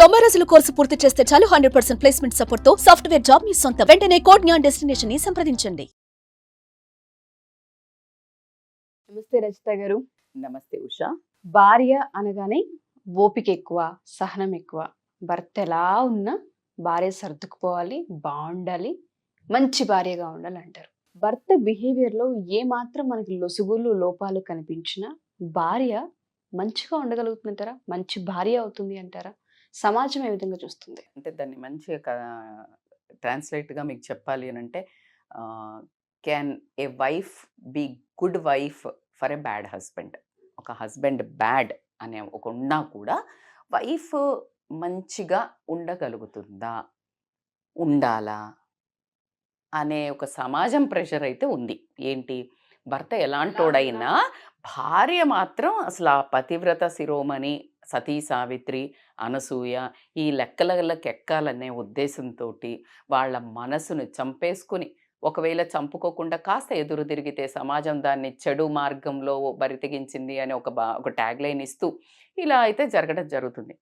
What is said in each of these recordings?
90 రోజుల కోర్సు పూర్తి చేస్తే చాలు 100% ప్లేస్మెంట్ సపోర్ట్ తో సాఫ్ట్వేర్ జాబ్ మీ సొంతం. వెంటనే కోడ్ జ్ఞాన్ డెస్టినేషన్ ని సంప్రదించండి. నమస్తే రచిత గారు. నమస్తే ఉషా. భార్య అనగానే ఓపిక ఎక్కువ, సహనం ఎక్కువ. భర్త ఎలా ఉన్నా భార్య సర్దుకుపోవాలి, బాగుండాలి, మంచి భార్యగా ఉండాలి అంటారు. భర్త బిహేవియర్లో ఏ మాత్రం మనకి లొసుగులు లోపాలు కనిపించినా భార్య మంచిగా ఉండగలుగుతుందంటారా? మంచి భార్య అవుతుంది అంటారా? సమాజం ఏ విధంగా చూస్తుంది? అంటే దాన్ని మంచిగా ట్రాన్స్లేట్గా మీకు చెప్పాలి అని అంటే, can a wife be good wife for a bad husband. ఒక హస్బెండ్ బ్యాడ్ అనే ఒక ఉన్నా కూడా వైఫ్ మంచిగా ఉండగలుగుతుందా, ఉండాలా అనే ఒక సమాజం ప్రెషర్ అయితే ఉంది. ఏంటి, భర్త ఎలాంటోడైనా భార్య మాత్రం అసలు ఆ పతివ్రత శిరోమణి, సతీ సావిత్రి, అనసూయ ఈ లెక్కలకి ఎక్కాలనే ఉద్దేశంతో వాళ్ళ మనసును చంపేసుకుని, ఒకవేళ చంపుకోకుండా కాస్త ఎదురు తిరిగితే సమాజం దాన్ని చెడు మార్గంలో బరితెగించింది అని ఒక ట్యాగ్ లైన్ ఇస్తూ ఇలా అయితే జరగడం జరుగుతుంది.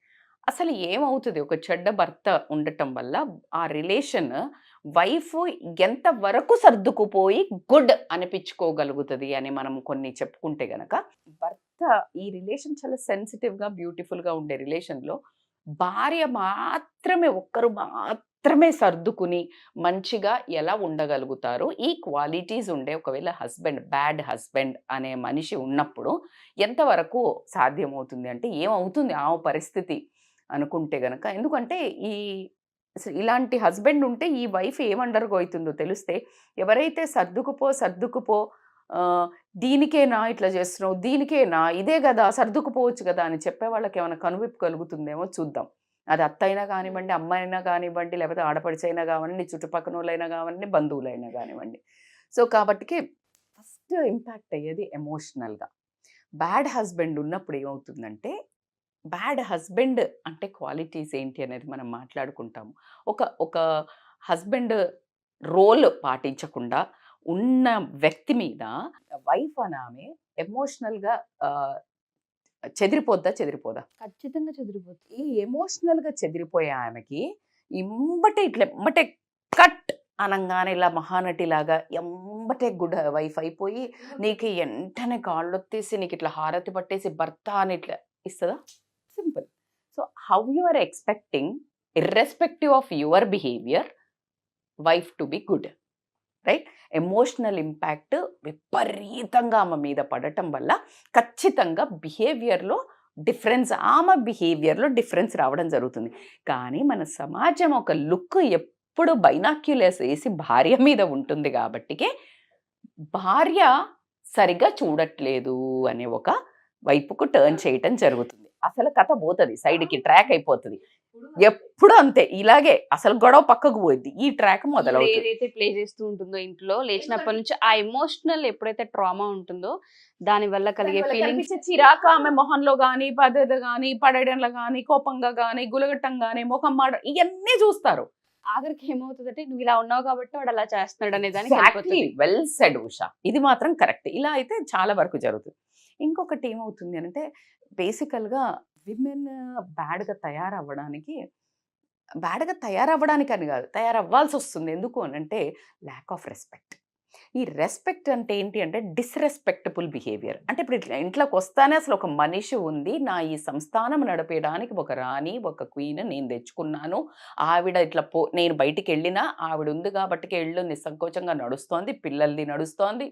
అసలు ఏమవుతుంది, ఒక చెడ్డ భర్త ఉండటం వల్ల ఆ రిలేషన్ వైఫ్ ఎంత వరకు సర్దుకుపోయి గుడ్ అనిపించుకోగలుగుతుంది అని మనం కొన్ని చెప్పుకుంటే గనక, భర్త ఈ రిలేషన్ చాలా సెన్సిటివ్గా బ్యూటిఫుల్గా ఉండే రిలేషన్లో భార్య మాత్రమే ఒక్కరు మాత్రమే సర్దుకుని మంచిగా ఎలా ఉండగలుగుతారో, ఈ క్వాలిటీస్ ఉండే ఒకవేళ బ్యాడ్ హస్బెండ్ అనే మనిషి ఉన్నప్పుడు ఎంతవరకు సాధ్యమవుతుంది అంటే, ఏమవుతుంది ఆ పరిస్థితి అనుకుంటే గనక. ఎందుకంటే ఇలాంటి హస్బెండ్ ఉంటే ఈ వైఫ్ ఏమండర్గో అవుతుందో తెలిస్తే, ఎవరైతే సర్దుకుపో దీనికేనా ఇట్లా చేస్తున్నావు, దీనికేనా ఇదే కదా సర్దుకుపోవచ్చు కదా అని చెప్పే వాళ్ళకి ఏమైనా కనువిప్పు కలుగుతుందేమో చూద్దాం. అది అత్త అయినా కానివ్వండి, అమ్మ అయినా కానివ్వండి, లేకపోతే ఆడపడిచి అయినా కానివ్వండి, చుట్టుపక్కన వాళ్ళైనా కానివ్వండి, బంధువులైనా కానివ్వండి. సో కాబట్టి ఫస్ట్ ఇంపాక్ట్ అయ్యేది ఎమోషనల్గా. బ్యాడ్ హస్బెండ్ ఉన్నప్పుడు ఏమవుతుందంటే, బ్యాడ్ హస్బెండ్ అంటే క్వాలిటీస్ ఏంటి అనేది మనం మాట్లాడుకుంటాము. ఒక హస్బెండ్ రోల్ పాటించకుండా ఉన్న వ్యక్తి మీద వైఫ్ అనామె ఎమోషనల్గా చెదిరిపోద్దా? ఖచ్చితంగా చెదిరిపోతుంది. ఈ ఎమోషనల్గా చెదిరిపోయే ఆమెకి ఎమ్మటే కట్ అనంగానే ఇలా మహానటిలాగా ఎమ్మటే గుడ్ వైఫ్ అయిపోయి, నీకు వెంటనే కాళ్ళొత్తేసి నీకు ఇట్లా హారతి పట్టేసి భర్త అని ఇట్లా ఇస్తుందా? Simple. So how you are expecting, irrespective of your behaviour, wife to be good, right? Emotional impact విపరీతంగా ఆమె మీద పడటం వల్ల ఖచ్చితంగా బిహేవియర్లో ఆమె బిహేవియర్లో డిఫరెన్స్ రావడం జరుగుతుంది. కానీ మన సమాజం ఒక లుక్ ఎప్పుడు బైనాక్యులర్స్ వేసి భార్య మీద ఉంటుంది కాబట్టికే భార్య సరిగా చూడట్లేదు అనే ఒక వైపుకు టర్న్ చేయటం జరుగుతుంది. అసలు కథ పోతుంది, సైడ్కి ట్రాక్ అయిపోతుంది. ఎప్పుడు అంతే, ఇలాగే అసలు గొడవ పక్కకు పోయింది, ఈ ట్రాక్ మొదలవుతుంది. ఏదైతే ప్లే చేస్తూ ఉంటుందో ఇంట్లో లేచినప్పటి నుంచి ఆ ఎమోషనల్ ఎప్పుడైతే ట్రామా ఉంటుందో దాని వల్ల కలిగే ఫీలింగ్స్, చిరాకు ఆమె మొహంలో కానీ, పద్ధతి కానీ, పడేయడంలో కానీ, కోపంగా కానీ, గులగట్టం కానీ, ముఖం మాట ఇవన్నీ చూస్తారు. ఆఖరికి ఏమవుతుందంటే నువ్వు ఇలా ఉన్నావు కాబట్టి వాడు అలా చేస్తున్నాడు అనే దానికి. వెల్ సెడ్ ఉషా, ఇది మాత్రం కరెక్ట్. ఇలా అయితే చాలా వరకు జరుగుతుంది. ఇంకొకటి ఏమవుతుంది అంటే, బేసికల్గా విమెన్ బ్యాడ్గా తయారవ్వడానికి అని కాదు, తయారవ్వాల్సి వస్తుంది. ఎందుకు అని అంటే, ల్యాక్ ఆఫ్ రెస్పెక్ట్. ఈ రెస్పెక్ట్ అంటే ఏంటి అంటే, డిస్రెస్పెక్టబుల్ బిహేవియర్. అంటే ఇప్పుడు ఇట్లా ఇంట్లోకి వస్తానే అసలు ఒక మనిషి ఉంది, నా ఈ సంస్థానం నడిపేయడానికి ఒక రాణి, ఒక క్వీన్ నేను తెచ్చుకున్నాను, ఆవిడ ఇట్లా నేను బయటికి వెళ్ళినా ఆవిడ ఉంది కాబట్టి ఇళ్ళు నిస్సంకోచంగా నడుస్తోంది, పిల్లలది నడుస్తోంది,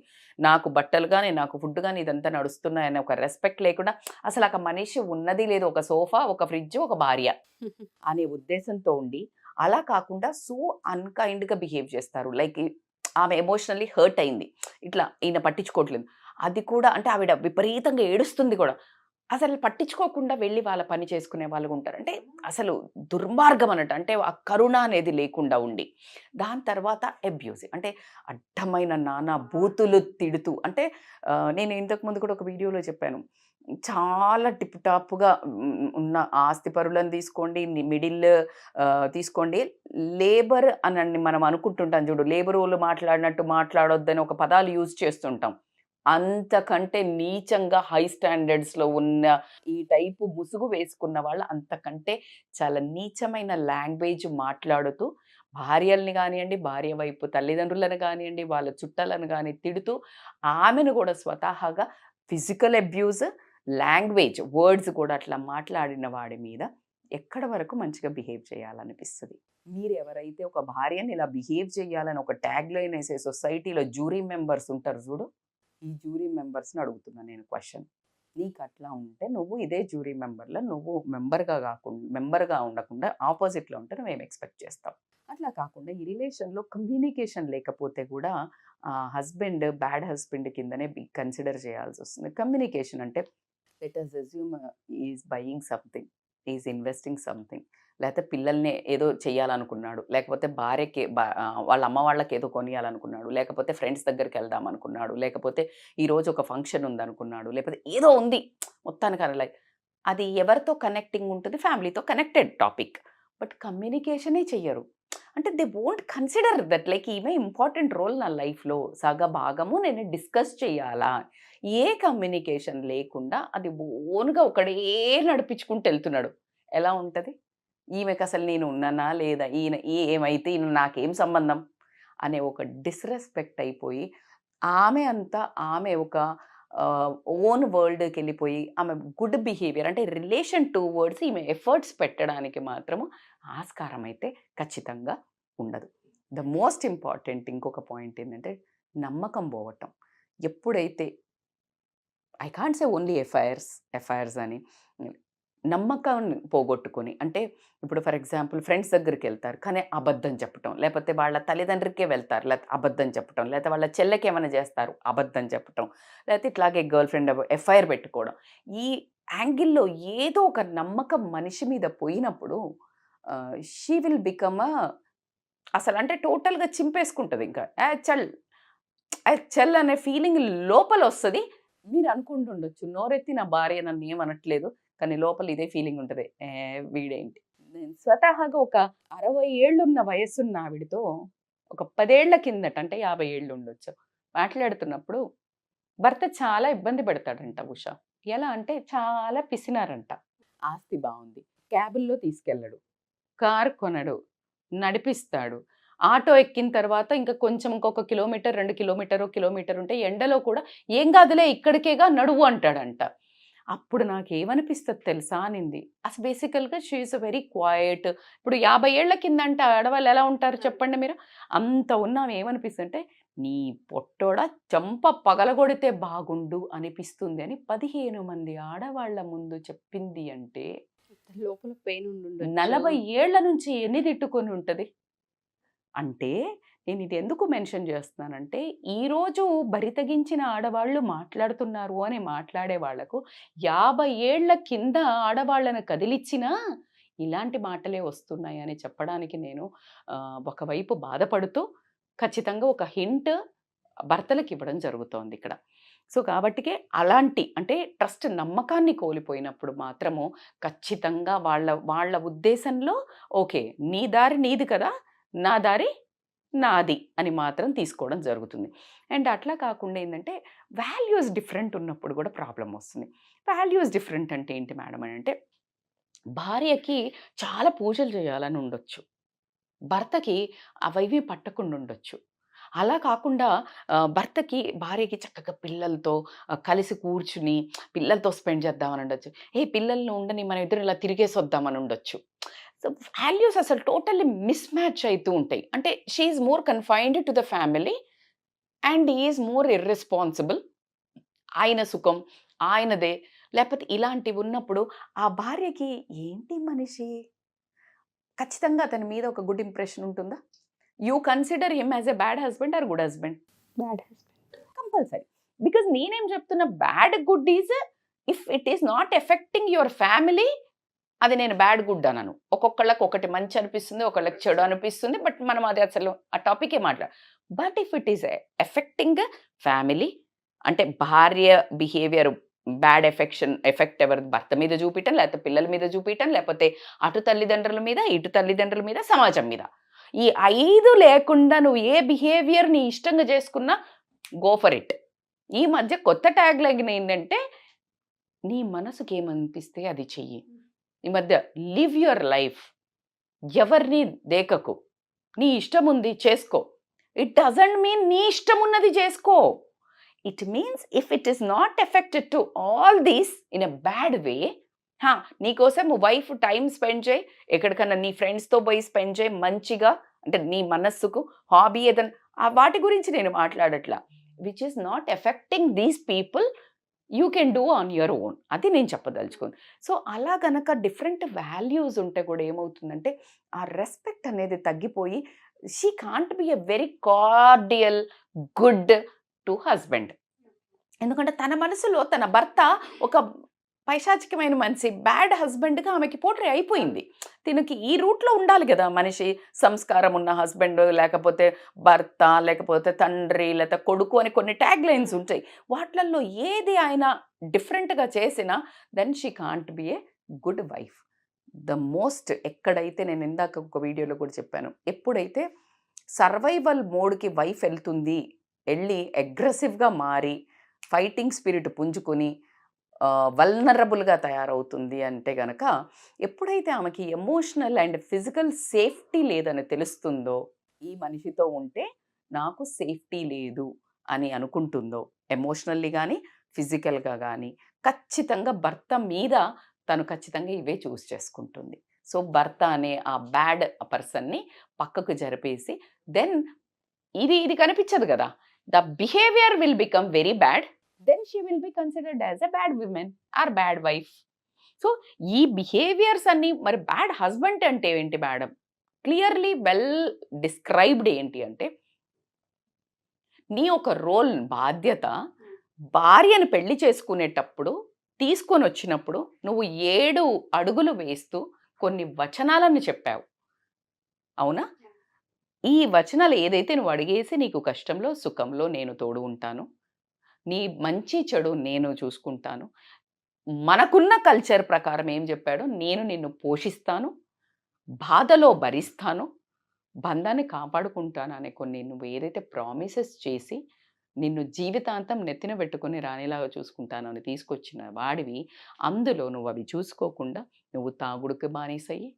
నాకు బట్టలు కానీ నాకు ఫుడ్ కానీ ఇదంతా నడుస్తున్నాయని ఒక రెస్పెక్ట్ లేకుండా, అసలు ఒక మనిషి ఉన్నది లేదు, ఒక సోఫా, ఒక ఫ్రిడ్జ్, ఒక భార్య అనే ఉద్దేశంతో ఉండి, అలా కాకుండా సో అన్కైండ్గా బిహేవ్ చేస్తారు. లైక్ ఆమె ఎమోషనల్లీ హర్ట్ అయింది, ఇట్లా ఈయన పట్టించుకోవట్లేదు, అది కూడా అంటే ఆవిడ విపరీతంగా ఏడుస్తుంది కూడా, అసలు పట్టించుకోకుండా వెళ్ళి వాళ్ళ పని చేసుకునే వాళ్ళు ఉంటారు. అంటే అసలు దుర్మార్గం అన్నట్టు, అంటే ఆ కరుణ అనేది లేకుండా ఉండి, దాని తర్వాత అబ్యూజివ్, అంటే అడ్డమైన నానా బూతులు తిడుతూ. అంటే నేను ఇంతకుముందు కూడా ఒక వీడియోలో చెప్పాను, చాలా టిప్ టాప్గా ఉన్న ఆస్తిపరులను తీసుకోండి, మిడిల్ తీసుకోండి, లేబర్ అని మనం అనుకుంటుంటాం చూడు, లేబర్ వాళ్ళు మాట్లాడినట్టు మాట్లాడొద్దని ఒక పదాలు యూజ్ చేస్తుంటాం. అంతకంటే నీచంగా హై స్టాండర్డ్స్లో ఉన్న ఈ టైపు ముసుగు వేసుకున్న వాళ్ళు అంతకంటే చాలా నీచమైన లాంగ్వేజ్ మాట్లాడుతూ భార్యల్ని కానివ్వండి, భార్య వైపు తల్లిదండ్రులను కానివ్వండి, వాళ్ళ చుట్టాలను కానీ తిడుతూ ఆమెను కూడా స్వతహాగా ఫిజికల్ అబ్యూజ్, లాంగ్వేజ్, వర్డ్స్ కూడా అట్లా మాట్లాడిన వాడి మీద ఎక్కడ వరకు మంచిగా బిహేవ్ చేయాలనిపిస్తుంది. మీరు ఎవరైతే ఒక భార్యని ఇలా బిహేవ్ చేయాలని ఒక ట్యాగ్ లైన్ వేసే సొసైటీలో జ్యూరీ మెంబర్స్ ఉంటారు చూడు, ఈ జ్యూరీ మెంబర్స్ని అడుగుతున్నా నేను క్వశ్చన్. నీకు అట్లా ఉంటే నువ్వు ఇదే జ్యూరీ మెంబర్లో నువ్వు మెంబర్గా ఉండకుండా ఆపోజిట్లో ఉంటే నువ్వేం ఎక్స్పెక్ట్ చేస్తావు? అట్లా కాకుండా ఈ రిలేషన్లో కమ్యూనికేషన్ లేకపోతే కూడా హస్బెండ్ బ్యాడ్ హస్బెండ్ కిందనే కన్సిడర్ చేయాల్సి వస్తుంది. కమ్యూనికేషన్ అంటే let us assume is buying something, is investing something, లేకపోతే పిల్లల్ని ఏదో చేయాలనుకున్నాడు, లేకపోతే భార్యకి వాళ్ళ అమ్మ వాళ్ళకి ఏదో కొనియాలనుకున్నాడు, లేకపోతే ఫ్రెండ్స్ దగ్గరికి వెళ్దాం అనుకున్నాడు, లేకపోతే ఈరోజు ఒక ఫంక్షన్ ఉందనుకున్నాడు, లేకపోతే ఏదో ఉంది మొత్తానికి అలా. అది ఎవరితో కనెక్టింగ్ ఉంటుంది? ఫ్యామిలీతో కనెక్టెడ్ టాపిక్. బట్ కమ్యూనికేషనే చెయ్యరు. అంటే they won't consider that like ఈమె ఇంపార్టెంట్ రోల్ నా లైఫ్లో సగ భాగము నేను డిస్కస్ చేయాలా. ఏ కమ్యూనికేషన్ లేకుండా అది ఓన్గా ఒకడే నడిపించుకుంటూ వెళ్తున్నాడు. ఎలా ఉంటుంది? ఈమెకు అసలు నేను ఉన్నానా లేదా, ఈయన ఏమైతే ఈయన నాకేం సంబంధం అనే ఒక డిస్రెస్పెక్ట్ అయిపోయి ఆమె ఒక ఓన్ వరల్డ్కి వెళ్ళిపోయి ఆమె గుడ్ బిహేవియర్ అంటే రిలేషన్ టువర్డ్స్ ఈమె ఎఫర్ట్స్ పెట్టడానికి మాత్రము ఆస్కారం అయితే ఖచ్చితంగా ఉండదు. ద మోస్ట్ ఇంపార్టెంట్ ఇంకొక పాయింట్ ఏంటంటే నమ్మకం పోవటం. ఎప్పుడైతే I can't say only FIRs అని, నమ్మకాన్ని పోగొట్టుకొని, అంటే ఇప్పుడు ఫర్ ఎగ్జాంపుల్ ఫ్రెండ్స్ దగ్గరికి వెళ్తారు కానీ అబద్ధం చెప్పటం, లేకపోతే వాళ్ళ తల్లిదండ్రికే వెళ్తారు లేకపోతే అబద్ధం చెప్పటం, లేకపోతే వాళ్ళ చెల్లెకి ఏమైనా చేస్తారు అబద్ధం చెప్పటం, లేకపోతే ఇట్లాగే గర్ల్ ఫ్రెండ్ ఎఫ్ఐఆర్ పెట్టుకోవడం. ఈ యాంగిల్లో ఏదో ఒక నమ్మకం మనిషి మీద పోయినప్పుడు షీ విల్ బికమ్ అసలు అంటే టోటల్గా చింపేసుకుంటుంది. ఇంకా చల్ అనే ఫీలింగ్ లోపల వస్తుంది. మీరు అనుకుంటుండొచ్చు నోరెత్తి నా భార్య నన్ను ఏమనట్లేదు, కానీ లోపల ఇదే ఫీలింగ్ ఉంటుంది, వీడేంటి. నేను స్వతహాగా ఒక 60 ఏళ్ళున్న వయసున్న ఆవిడతో ఒక 10 ఏళ్ల కిందట అంటే 50 ఏళ్ళు ఉండొచ్చు మాట్లాడుతున్నప్పుడు భర్త చాలా ఇబ్బంది పెడతాడంట ఉషా. ఎలా అంటే చాలా పిసినారంట. ఆస్తి బాగుంది, క్యాబుల్లో తీసుకెళ్ళడు, కారు కొనడు, నడిపిస్తాడు. ఆటో ఎక్కిన తర్వాత ఇంకా కొంచెం ఇంకొక కిలోమీటర్ 2 కిలోమీటర్ ఉంటే ఎండలో కూడా ఏం కాదులే ఇక్కడికేగా నడువు అంటాడంట. అప్పుడు నాకేమనిపిస్తుంది తెలుసా అనింది. అసలు బేసికల్గా షీ ఈజ్ వెరీ క్వైట్. ఇప్పుడు 50 ఏళ్ల కింద అంటే ఆడవాళ్ళు ఎలా ఉంటారు చెప్పండి మీరు? అంత ఉన్నాం. ఏమనిపిస్తుంది అంటే నీ పొట్టోడ చంప పగలగొడితే బాగుండు అనిపిస్తుంది అని 15 మంది ఆడవాళ్ల ముందు చెప్పింది అంటే లోపల పెయిన్ ఉండు. 40 ఏళ్ల నుంచి ఎన్ని తిట్టుకొని ఉంటుంది అంటే. నేను ఇది ఎందుకు మెన్షన్ చేస్తున్నానంటే ఈరోజు బరితగించిన ఆడవాళ్ళు మాట్లాడుతున్నారు అని మాట్లాడే వాళ్లకు 50 ఏళ్ల కింద ఆడవాళ్ళను కదిలిచ్చినా ఇలాంటి మాటలే వస్తున్నాయి అని చెప్పడానికి నేను ఒకవైపు బాధపడుతూ ఖచ్చితంగా ఒక హింట్ భర్తలకు ఇవ్వడం జరుగుతోంది ఇక్కడ. సో కాబట్టికే అలాంటి అంటే ట్రస్ట్ నమ్మకాన్ని కోల్పోయినప్పుడు మాత్రము ఖచ్చితంగా వాళ్ళ ఉద్దేశంలో ఓకే నీ దారి నీది కదా, నా దారి నాది అని మాత్రం తీసుకోవడం జరుగుతుంది. అండ్ అట్లా కాకుండా ఏంటంటే వాల్యూస్ డిఫరెంట్ ఉన్నప్పుడు కూడా ప్రాబ్లం వస్తుంది. వాల్యూస్ డిఫరెంట్ అంటే ఏంటి మేడం అని అంటే భార్యకి చాలా పూజలు చేయాలని ఉండొచ్చు, భర్తకి అవి పట్టకుండా ఉండొచ్చు. అలా కాకుండా భర్తకి భార్యకి చక్కగా పిల్లలతో కలిసి కూర్చుని పిల్లలతో స్పెండ్ చేద్దామని ఉండొచ్చు. పిల్లల్ని ఉండని మన ఇద్దరు ఇలా తిరిగేసి వద్దామని ఉండొచ్చు. సో వాల్యూస్ అసలు టోటల్లీ మిస్ మ్యాచ్ అవుతూ ఉంటాయి. అంటే she is more confined to the family and is more irresponsible. ఆయన సుఖం ఆయనదే. లేకపోతే ఇలాంటివి ఉన్నప్పుడు ఆ భార్యకి ఏంటి మనిషి ఖచ్చితంగా అతని మీద ఒక గుడ్ ఇంప్రెషన్ ఉంటుందా? You consider him as a bad husband or good husband? Bad husband compulsory. Because నేనేం చెప్తున్నా bad good is if it is not affecting your family, అది నేను బ్యాడ్ గుడ్ అనను. ఒక్కొక్కళ్ళకి ఒకటి మంచి అనిపిస్తుంది, ఒకళ్ళకి చెడు అనిపిస్తుంది. బట్ మనం అది అసలు ఆ టాపికే మాట్లాడు. But if it is affecting family అంటే భార్య బిహేవియర్ బ్యాడ్ ఎఫెక్ట్ ఎవరి భర్త మీద చూపించడం, లేకపోతే పిల్లల మీద చూపించడం, లేకపోతే అటు తల్లిదండ్రుల మీద ఇటు తల్లిదండ్రుల మీద సమాజం మీద, ఈ 5 లేకుండా నువ్వు ఏ బిహేవియర్ నీ ఇష్టంగా చేసుకున్నా గో ఫర్ ఇట్. ఈ మధ్య కొత్త ట్యాగ్ లైన్ ఏంటంటే నీ మనసుకి ఏమనిపిస్తే అది చెయ్యి. ఈ మధ్య లివ్ యువర్ లైఫ్, ఎవరిని దేకకు, నీ ఇష్టం ఉంది చేసుకో. ఇట్ డజంట్ మీన్ నీ ఇష్టం ఉన్నది చేసుకో. It means if it is not affected to all these in a bad way, నీకోసం వైఫ్ టైం స్పెండ్ చేయి, ఎక్కడికన్నా నీ ఫ్రెండ్స్తో పోయి స్పెండ్ చేయి మంచిగా, అంటే నీ మనస్సుకు హాబీ ఏదైనా, వాటి గురించి నేను మాట్లాడట్లా. Which is not affecting these people, you can do on your own. అది నేను చెప్పదలుచుకోను. సో అలా గనక డిఫరెంట్ వాల్యూస్ ఉంటే కూడా ఏమవుతుందంటే ఆ రెస్పెక్ట్ అనేది తగ్గిపోయి she can't B a very cordial good to husband. ఎందుకంటే తన మనసులో తన భర్త ఒక పైశాచికమైన మనిషి, బ్యాడ్ హస్బెండ్గా ఆమెకి పోట్రే అయిపోయింది. తినకి ఈ రూట్లో ఉండాలి కదా మనిషి, సంస్కారం ఉన్న హస్బెండ్, లేకపోతే భర్త, లేకపోతే తండ్రి, లేకపోతే కొడుకు అని కొన్ని ట్యాగ్ లైన్స్ ఉంటాయి. వాటిల్లో ఏది ఆయన డిఫరెంట్గా చేసినా then she can't be a good wife. The most ఎక్కడైతే నేను ఇందాక ఒక వీడియోలో కూడా చెప్పాను, ఎప్పుడైతే సర్వైవల్ మోడ్కి వైఫ్ వెళ్తుంది, వెళ్ళి అగ్రెసివ్గా మారి ఫైటింగ్ స్పిరిట్ పుంజుకొని వల్నరబుల్గా తయారవుతుంది అంటే గనక, ఎప్పుడైతే ఆమెకి ఎమోషనల్ అండ్ ఫిజికల్ సేఫ్టీ లేదని తెలుస్తుందో, ఈ మనిషితో ఉంటే నాకు సేఫ్టీ లేదు అని అనుకుంటుందో, ఎమోషనల్లీ కానీ ఫిజికల్గా కానీ, ఖచ్చితంగా భర్త మీద తను ఖచ్చితంగా ఇవే చూస్ చేసుకుంటుంది. సో భర్త అనే ఆ బ్యాడ్ పర్సన్ని పక్కకు జరిపేసి దెన్ ఇది కనిపించదు కదా, the behaviour will become very bad, then she will be considered as a bad woman or bad wife. So ఈ బిహేవియర్స్ అన్ని మరి బ్యాడ్ హస్బెండ్ అంటే ఏంటి మేడం? క్లియర్లీ వెల్ డిస్క్రైబ్డ్ ఏంటి అంటే, నీ ఒక రోల్ బాధ్యత, భార్యను పెళ్లి చేసుకునేటప్పుడు తీసుకొని వచ్చినప్పుడు నువ్వు 7 అడుగులు వేస్తూ కొన్ని వచనాలను చెప్పావు, అవునా? ఈ వచనాలు ఏదైతే నువ్వు అడిగేసి, నీకు కష్టంలో సుఖంలో నేను తోడు ఉంటాను, నీ మంచి చెడు నేను చూసుకుంటాను, మనకున్న కల్చర్ ప్రకారం ఏం చెప్పాడో, నేను నిన్ను పోషిస్తాను, బాధలో భరిస్తాను, బంధాన్ని కాపాడుకుంటాను అనే కొన్ని నువ్వు ఏదైతే ప్రామిసెస్ చేసి నిన్ను జీవితాంతం నెత్తిన పెట్టుకుని రాణిలాగా చూసుకుంటాను అని తీసుకొచ్చిన వాడివి, అందులో నువ్వు అవి చూసుకోకుండా నువ్వు తాగుడుకు బానిసయ్యి,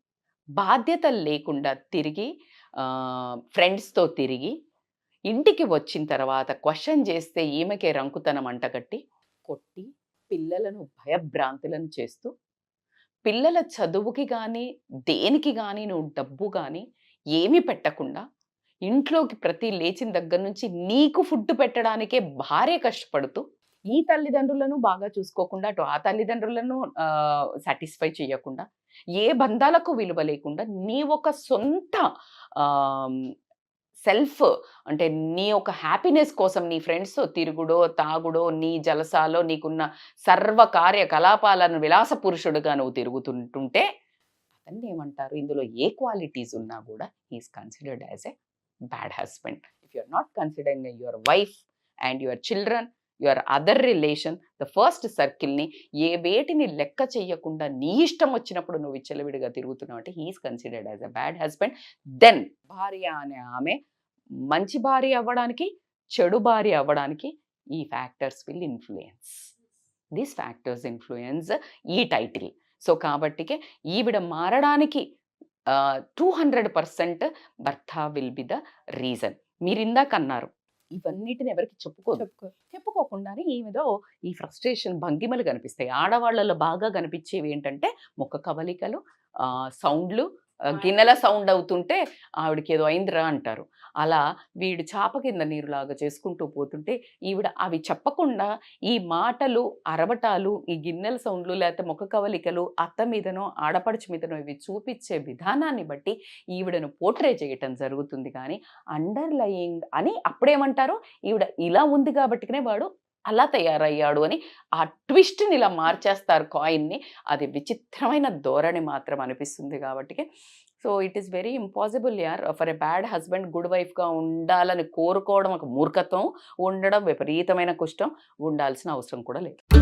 బాధ్యతలు లేకుండా తిరిగి ఫ్రెండ్స్తో తిరిగి, ఇంటికి వచ్చిన తర్వాత క్వశ్చన్ చేస్తే ఈమెకే రంకుతనం అంటగట్టి కొట్టి, పిల్లలను భయభ్రాంతులను చేస్తూ, పిల్లల చదువుకి కానీ దేనికి కానీ నువ్వు డబ్బు కానీ ఏమీ పెట్టకుండా, ఇంట్లోకి ప్రతి లేచిన దగ్గర నుంచి నీకు ఫుడ్ పెట్టడానికే భార్య కష్టపడుతూ, ఈ తల్లిదండ్రులను బాగా చూసుకోకుండా అటు ఆ తల్లిదండ్రులను సాటిస్ఫై చేయకుండా, ఏ బంధాలకు విలువ లేకుండా, నీ ఒక సొంత సెల్ఫ్ అంటే నీ ఒక హ్యాపీనెస్ కోసం నీ ఫ్రెండ్స్తో తిరుగుడో తాగుడో, నీ జలసాలో నీకున్న సర్వ కార్యకలాపాలను విలాస పురుషుడుగా నువ్వు తిరుగుతుంటుంటే అతన్ని ఏమంటారు? ఇందులో ఏ క్వాలిటీస్ ఉన్నా కూడా he is considered as a bad husband. If you are not considering your wife and your children, your other relation, the first సర్కిల్ని ఏ వేటిని లెక్క చెయ్యకుండా నీ ఇష్టం వచ్చినప్పుడు నువ్వు విచ్చలవిడిగా తిరుగుతున్నావు అంటే he is considered as a bad husband. Then భార్య అనే ఆమె మంచి భార్య అవ్వడానికి, చెడు భార్య అవ్వడానికి ఈ factors will influence. These factors influence ఈ టైటిల్. సో కాబట్టికే ఈవిడ మారడానికి 200% భర్త విల్ బి ద రీజన్. మీరు ఇందాక అన్నారు ఇవన్నిటిని ఎవరికి చెప్పుకోకుండానే ఈమెలో ఈ ఫ్రస్ట్రేషన్ భంగిమలు కనిపిస్తాయి. ఆడవాళ్ళలో బాగా కనిపించేవి ఏంటంటే ముఖ కవలికలు, సౌండ్లు, గిన్నెల సౌండ్ అవుతుంటే ఆవిడకి ఏదో అయిందిరా అంటారు. అలా వీడు చాప కింద నీరులాగా చేసుకుంటూ పోతుంటే ఈవిడ అవి చెప్పకుండా ఈ మాటలు, అరవటాలు, ఈ గిన్నెల సౌండ్లు, లేకపోతే ముఖ కవలికలు, అత్త మీదనో ఆడపడుచు మీదనో ఇవి చూపించే విధానాన్ని బట్టి ఈవిడను పోర్ట్రే చేయటం జరుగుతుంది. కానీ అండర్లయింగ్ అని అప్పుడేమంటారు, ఈవిడ ఇలా ఉంది కాబట్టినే వాడు అలా తయారయ్యాడు అని ఆ ట్విస్ట్ని ఇలా మార్చేస్తారు కాయిన్ని. అది విచిత్రమైన ధోరణి మాత్రం అనిపిస్తుంది కాబట్టి. So it is very impossible యార్ for a bad husband good వైఫ్గా ఉండాలని కోరుకోవడం ఒక మూర్ఖత్వం, ఉండడం విపరీతమైన కష్టం, ఉండాల్సిన అవసరం కూడా లేదు.